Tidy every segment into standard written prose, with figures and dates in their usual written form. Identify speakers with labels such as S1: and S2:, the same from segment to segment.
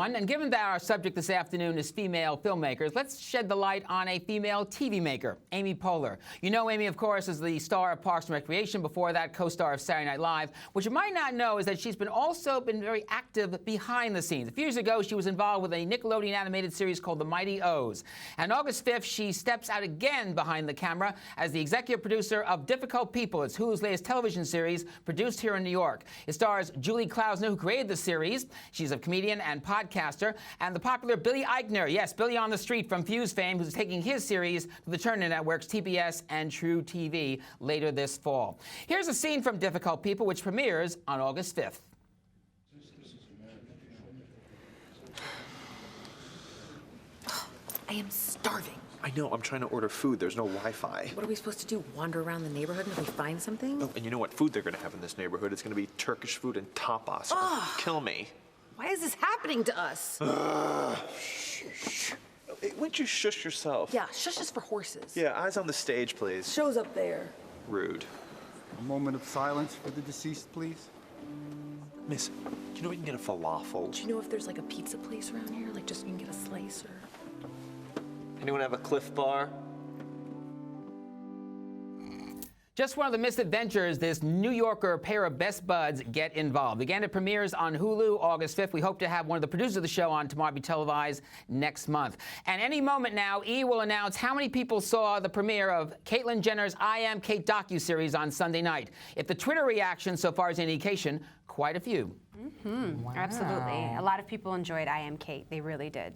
S1: everyone. And given that our subject this afternoon is female filmmakers, let's shed the light on a female TV maker, Amy Poehler. You know Amy, of course, is the star of Parks and Recreation. Before that, co-star of Saturday Night Live. What you might not know is that she's also been very active behind the scenes. A few years ago, she was involved with a Nickelodeon animated series called The Mighty O's. And August 5th, she steps out again behind the camera as the executive producer of Difficult People. It's Hulu's latest television series produced here in New York. It stars Julie Klausner, who created the series. She's a comedian and podcaster. And the popular Billy Eichner, yes, Billy on the Street from Fuse fame, who's taking his series to the Turner Networks, TBS and True TV later this fall. Here's a scene from Difficult People, which premieres on August 5th.
S2: I am starving.
S3: I know, I'm trying to order food. There's no Wi-Fi.
S2: What are we supposed to do, wander around the neighborhood until we find something?
S3: Oh, and you know what food they're gonna have in this neighborhood? It's gonna be Turkish food and tapas. Kill me.
S2: Why is this happening to us?
S3: Shh. Hey, why don't you shush yourself?
S2: Yeah, shush is for horses.
S3: Yeah, eyes on the stage, please.
S2: Show's up there.
S3: Rude.
S4: A moment of silence for the deceased, please.
S3: Miss, you know we can get a falafel?
S2: Do you know if there's like a pizza place around here? Like just you can get a slice or...
S3: Anyone have a Cliff Bar?
S1: Just one of the misadventures, this New Yorker pair of best buds get involved. Again, it premieres on Hulu August 5th. We hope to have one of the producers of the show on tomorrow, be televised next month. And any moment now, E! will announce how many people saw the premiere of Caitlyn Jenner's I Am Kate docuseries on Sunday night. If the Twitter reaction so far is an indication, quite a few.
S5: Wow. Absolutely. A lot of people enjoyed I Am Kate. They really did.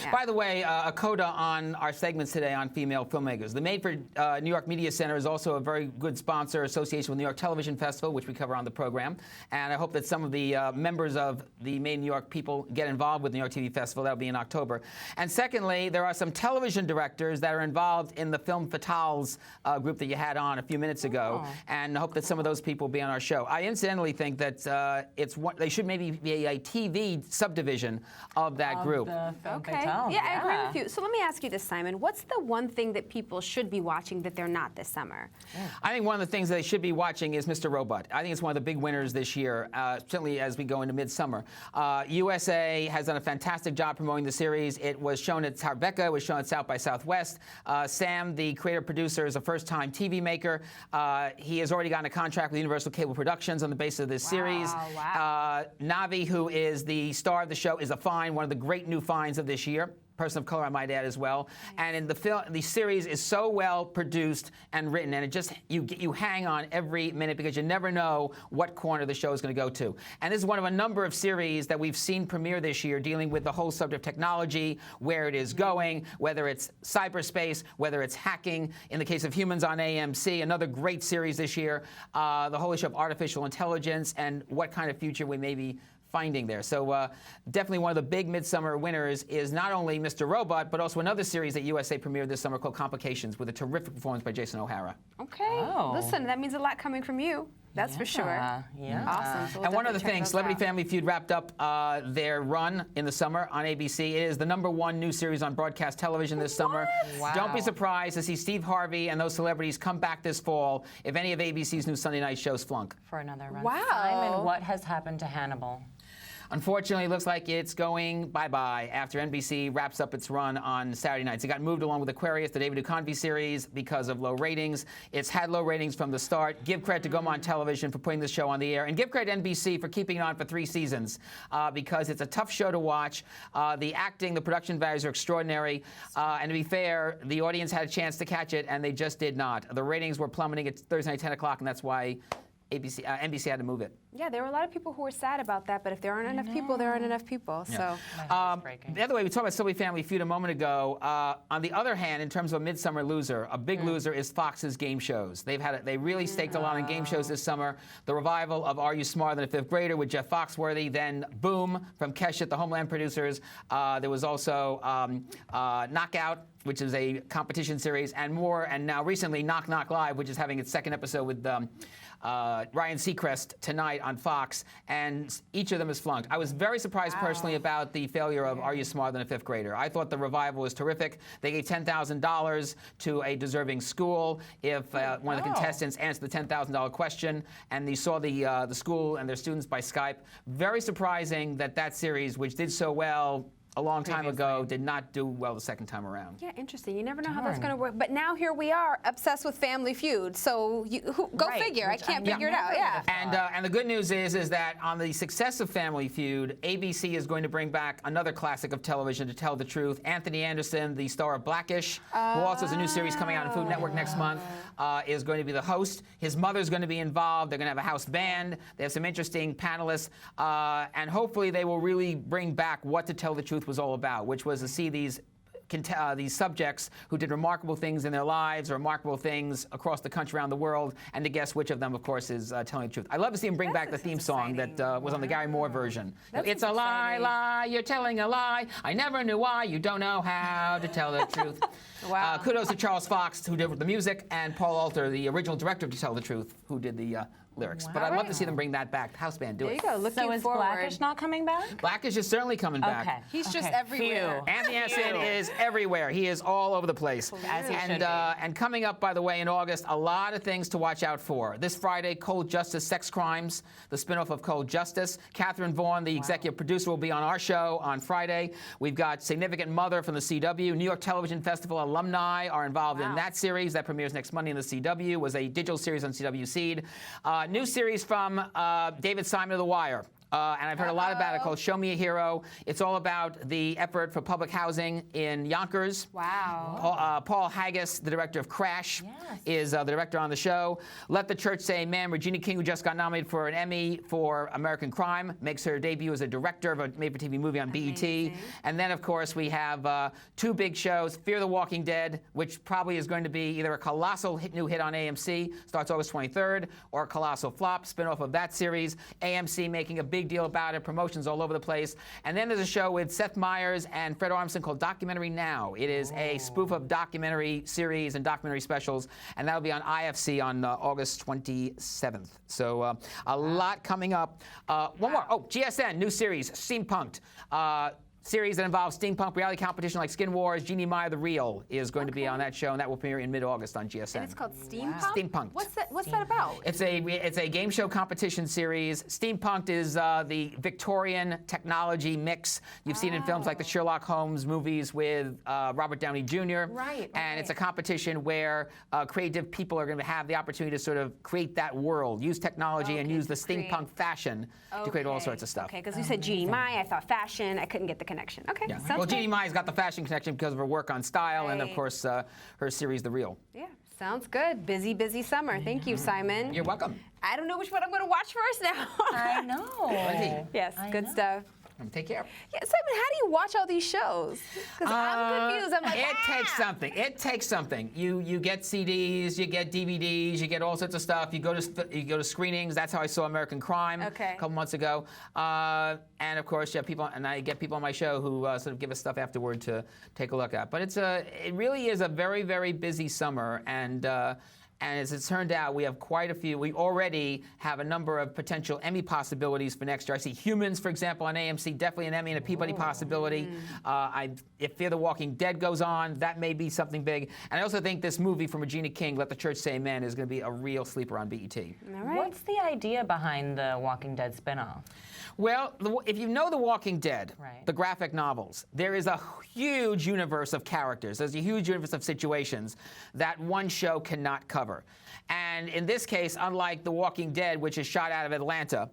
S5: Yeah.
S1: By the way, a coda on our segments today on female filmmakers. The Made for New York Media Center is also a very good sponsor, association with New York Television Festival, which we cover on the program. And I hope that some of the members of the Made in New York people get involved with New York TV Festival. That'll be in October. And secondly, there are some television directors that are involved in the Film Fatales group that you had on a few minutes ago. And I hope that some of those people will be on our show. I incidentally think that they should maybe be a TV subdivision of that group.
S5: Okay. Yeah, I agree with you. So let me ask you this, Simon. What's the one thing that people should be watching that they're not this summer?
S1: I think one of the things that they should be watching is Mr. Robot. I think it's one of the big winners this year, certainly as we go into midsummer. USA has done a fantastic job promoting the series. It was shown at Tribeca, it was shown at South by Southwest. Sam, the creative producer, is a first-time TV maker. He has already gotten a contract with Universal Cable Productions on the basis of this series. Navi, who is the star of the show, is a find, one of the great new finds of this year. Person of color, I might add, as well. And in the series is so well produced and written, and it just you hang on every minute because you never know what corner the show is going to go to. And this is one of a number of series that we've seen premiere this year, dealing with the whole subject of technology, where it is going, whether it's cyberspace, whether it's hacking. In the case of Humans on AMC, another great series this year. The whole issue of artificial intelligence and what kind of future we may be finding there. So definitely one of the big midsummer winners is not only Mr. Robot, but also another series that USA premiered this summer called Complications, with a terrific performance by Jason O'Hara.
S5: Okay. Listen, that means a lot coming from you. That's for sure.
S6: Yeah.
S5: Awesome. So we'll
S1: And one other
S5: definitely
S1: thing,
S5: check
S1: Celebrity
S5: those out.
S1: Family Feud wrapped up their run in the summer on ABC. It is the #1 new series on broadcast television this summer.
S6: Wow.
S1: Don't be surprised to see Steve Harvey and those celebrities come back this fall if any of ABC's new Sunday night shows flunk.
S6: For another run.
S5: Wow.
S6: Simon, what has happened to Hannibal?
S1: Unfortunately, it looks like it's going bye-bye after NBC wraps up its run on Saturday nights. It got moved along with Aquarius, the David Duchovny series, because of low ratings. It's had low ratings from the start. Give credit to Gaumont Television for putting this show on the air, and give credit to NBC for keeping it on for 3 seasons, because it's a tough show to watch. The acting, the production values are extraordinary, and to be fair, the audience had a chance to catch it, and they just did not. The ratings were plummeting at Thursday night, 10 o'clock, and that's why NBC had to move it.
S5: Yeah, there were a lot of people who were sad about that, but if there aren't enough people, there aren't enough people.
S1: Yeah.
S5: So,
S1: the other way, we talked about Celebrity Family Feud a moment ago. On the other hand, in terms of a midsummer loser, a big loser is Fox's game shows. They really staked a lot on game shows this summer. The revival of Are You Smarter Than a Fifth Grader with Jeff Foxworthy, then Boom from Keshet, the Homeland producers. There was also Knockout which is a competition series, and more. And now recently, Knock Knock Live, which is having its second episode with Ryan Seacrest tonight on Fox, and each of them is flunked. I was very surprised personally about the failure of Are You Smarter Than a Fifth Grader? I thought the revival was terrific. They gave $10,000 to a deserving school if one of the contestants answered the $10,000 question, and they saw the school and their students by Skype. Very surprising that series, which did so well a long time ago, did not do well the second time around.
S5: Yeah, interesting. You never know how that's going to work. But now here we are, obsessed with Family Feud. So go figure. I can't figure it out. Yeah.
S1: And the good news is that on the success of Family Feud, ABC is going to bring back another classic of television, To Tell the Truth. Anthony Anderson, the star of Blackish, who also has a new series coming out on Food Network next month, is going to be the host. His mother's going to be involved. They're going to have a house band. They have some interesting panelists, and hopefully they will really bring back what To Tell the Truth was all about, which was to see these subjects who did remarkable things in their lives, remarkable things across the country, around the world, and to guess which of them, of course, is telling the truth. I love to see him bring back the theme song that was on the Gary Moore version. It's a lie, lie, you're telling a lie. I never knew why, you don't know how to tell the truth.
S5: Wow.
S1: Kudos to Charles Fox, who did the music, and Paul Alter, the original director of To Tell the Truth, who did the lyrics. But I'd love to see them bring that back. House band, do it.
S5: There you go. Looking
S6: So is
S5: forward.
S6: Blackish not coming back?
S1: Blackish is certainly coming back.
S6: Okay.
S5: He's just everywhere.
S1: Anthony Anderson is everywhere. He is all over the place.
S6: As he should be.
S1: And coming up, by the way, in August, a lot of things to watch out for. This Friday, Cold Justice Sex Crimes, the spinoff of Cold Justice. Catherine Vaughn, the executive producer, will be on our show on Friday. We've got Significant Mother from the CW. New York Television Festival alumni are involved in that series. That premieres next Monday in the CW. Was a digital series on CW Seed. New series from David Simon of The Wire. And I've heard a lot about it, called Show Me a Hero. It's all about the effort for public housing in Yonkers.
S5: Wow.
S1: Paul Haggis, the director of Crash, is the director on the show. Let the Church Say Amen. Regina King, who just got nominated for an Emmy for American Crime, makes her debut as a director of a made-for-TV movie on BET. And then, of course, we have two big shows. Fear the Walking Dead, which probably is going to be either a colossal new hit on AMC, starts August 23rd, or a colossal flop, spin-off of that series. AMC making a big deal about it, promotions all over the place. And then there's a show with Seth Meyers and Fred Armisen called Documentary Now. It is a spoof of documentary series and documentary specials, and that'll be on IFC on August 27th. So a lot coming up. One more. Oh, GSN, new series, Steampunked. Series that involves steampunk reality competition like Skin Wars. Jeannie Meyer, The Real, is going to be on that show, and that will premiere in mid-August on GSN.
S5: And it's called Steampunk?
S1: Steampunked.
S5: What's that about?
S1: It's a game show competition series. Steampunked is the Victorian technology mix. You've seen in films like the Sherlock Holmes movies with Robert Downey Jr.
S5: Right.
S1: And it's a competition where creative people are going to have the opportunity to sort of create that world, use technology and use the steampunk fashion to create all sorts of stuff.
S5: Okay, because you said Jeannie Mai, I thought fashion. I couldn't get the connection. Okay,
S1: Yeah.
S5: sounds
S1: Well,
S5: good.
S1: Jeannie Mai's got the fashion connection because of her work on Style and, of
S5: Right.
S1: course, her series, The Real.
S5: Yeah, sounds good. Busy, busy summer. Thank you, Simon.
S1: You're welcome.
S5: I don't know which one I'm going to watch first now.
S6: I know.
S5: Yes, good stuff.
S1: Take care.
S5: Yeah, Simon, how do you watch all these shows? Because I'm confused. I'm like,
S1: It takes something. It takes something. You get CDs, you get DVDs, you get all sorts of stuff. You go to screenings. That's how I saw American Crime a couple months ago. And of course, I get people on my show who sort of give us stuff afterward to take a look at. But it really is a very, very busy summer, and as it's turned out, we have quite a few. We already have a number of potential Emmy possibilities for next year. I see Humans, for example, on AMC, definitely an Emmy and a Peabody possibility. If Fear the Walking Dead goes on, that may be something big. And I also think this movie from Regina King, Let the Church Say Amen, is going to be a real sleeper on BET.
S5: all right.
S6: What's the idea behind the Walking Dead spinoff?
S1: Well, if you know The Walking Dead,
S6: Right.
S1: the graphic novels, there is a huge universe of characters. There's a huge universe of situations that one show cannot cover. And in this case, unlike The Walking Dead, which is shot out of Atlanta,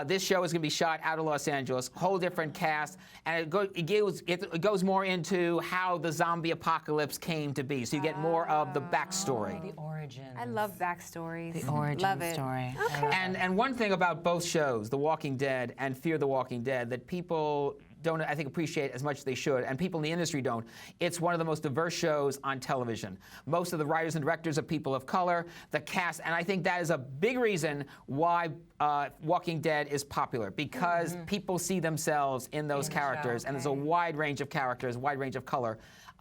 S1: this show is going to be shot out of Los Angeles, whole different cast, and it goes more into how the zombie apocalypse came to be. So you get more of the backstory.
S6: The origins.
S5: I love backstories.
S6: the origin
S5: Love it.
S6: story.
S5: Okay.
S1: And one thing about both shows, The Walking Dead and Fear the Walking Dead, that people don't, I think, appreciate as much as they should, and people in the industry don't. It's one of the most diverse shows on television. Most of the writers and directors are people of color, the cast, and I think that is a big reason why Walking Dead is popular, because people see themselves in those characters, and there's a wide range of characters, wide range of color.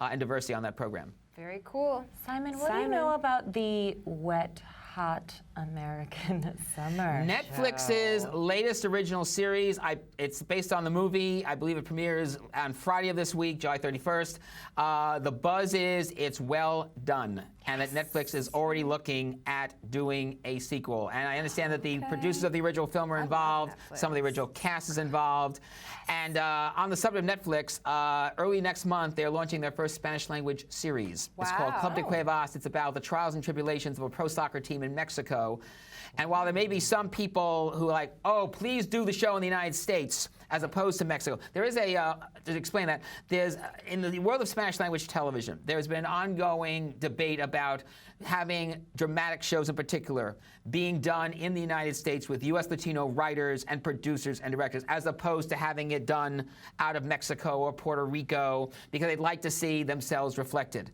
S1: and diversity on that program.
S5: Very cool.
S6: Simon, what do you know about the wet, hot American summer
S1: Netflix's
S6: show?
S1: latest original series, it's based on the movie. I believe it premieres on Friday of this week, July 31st. The buzz is it's well done, and that Netflix is already looking at doing a sequel. And I understand that the producers of the original film are involved. Some of the original cast is involved. And on the subject of Netflix, early next month, they're launching their first Spanish language series. It's called Club de Cuevas. It's about the trials and tribulations of a pro soccer team in Mexico. And while there may be some people who are like, oh, please do the show in the United States as opposed to Mexico, there is a, to explain that, there's, in the world of Spanish language television, there's been an ongoing debate about having dramatic shows in particular being done in the United States with U.S. Latino writers and producers and directors, as opposed to having it done out of Mexico or Puerto Rico, because they'd like to see themselves reflected.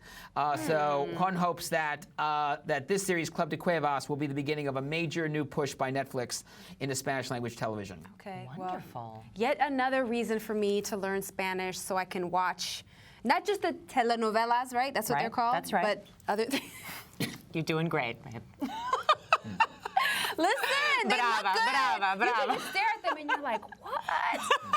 S1: So one hopes that that this series, Club de Cuevas, will be the beginning of a major new push by Netflix into Spanish language television.
S5: Okay,
S6: Wonderful.
S5: yet another reason for me to learn Spanish so I can watch not just the telenovelas, right? That's what
S6: Right,
S5: they're called.
S6: that's right.
S5: But other things.
S6: You're doing great, babe.
S5: Listen, they
S6: Brava,
S5: look good.
S6: brava,
S5: You can
S6: brava.
S5: just stare at them and you're like, what?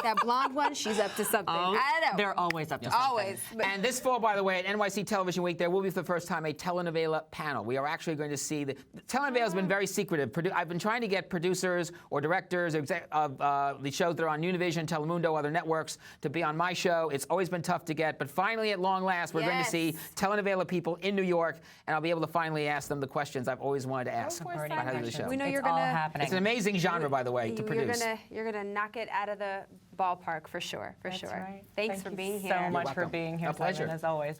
S5: That blonde one, she's up to something. I know.
S6: They're always up to something.
S5: Always. But
S1: And this fall, by the way, at NYC Television Week, there will be for the first time a telenovela panel. We are actually going to see the telenovela has been very secretive. I've been trying to get producers or directors of the shows that are on Univision, Telemundo, other networks to be on my show. It's always been tough to get, but finally, at long last, we're going to see telenovela people in New York, and I'll be able to finally ask them the questions I've always wanted to ask
S5: for
S1: about how to do the show.
S5: We know
S6: It's
S5: you're
S6: all
S5: gonna.
S6: happening.
S1: It's an amazing genre, by the way, to produce.
S5: You're gonna knock it out of the ballpark for sure. For
S6: That's
S5: sure.
S6: right.
S5: Thanks for
S6: Thank
S5: being
S6: you
S5: here.
S6: so much for
S1: welcome.
S6: being here,
S1: A pleasure.
S6: Simon, as always.